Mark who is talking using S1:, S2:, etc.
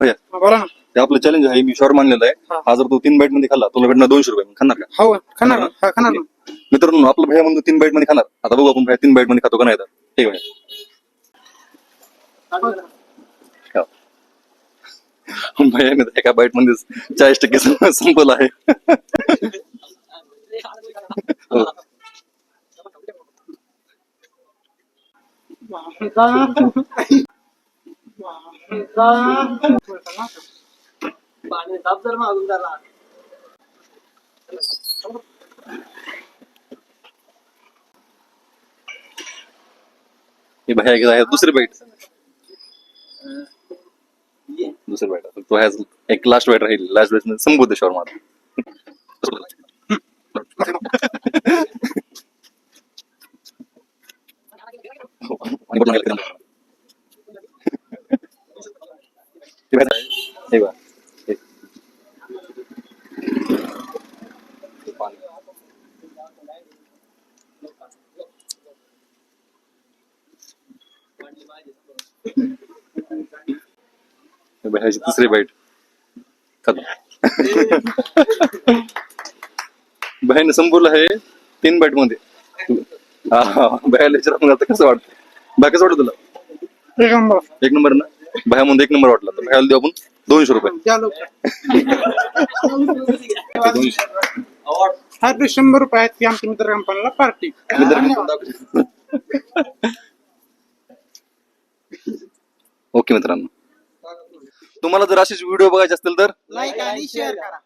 S1: भैया
S2: बोला ना.
S1: ते आपलं चॅलेंज आहे, मी शॉर्ट मानलेलं आहे. हा जर तू 3 बाईट मध्ये खाल्ला तुला भेटणार 200 रुपये. खाणार का?
S2: हो खाणार हा खाणार ना.
S1: मित्रांनो आपलं भैया म्हणतो 3 बाईट मध्ये खाणार. आता बघू आपण भैया 3 बाईट मध्ये खातो का नाही. ठीक आहे भैया एका बाईट मध्ये 40% संपलं आहे. हो. हे भैया घेत आहे दुसरी बाईट. दुसरी बाईट तो ह्याच एक लास्ट बाईट राहील. लास्ट बाईट मध्ये संपवते शॉर्मा. हे बघा भैयाची तिसरी बाईट खतम. भैयाने संपवलं आहे 3 बाईट मध्ये. भैयाला विचारून आता कसं वाटतं? बाय कसं वाटतं तुला? एक नंबर ना. भैया म्हणून 1 नंबर वाटला तर भैयाला देऊ आपण 200 रुपये.
S2: हा 100 रुपये आहेत की आमच्या मित्र कंपनीला पार्टी.
S1: ओके मित्रांनो, तुम्हाला जर असेच व्हिडिओ बघायचे असतील तर
S2: लाईक आणि शेअर करा.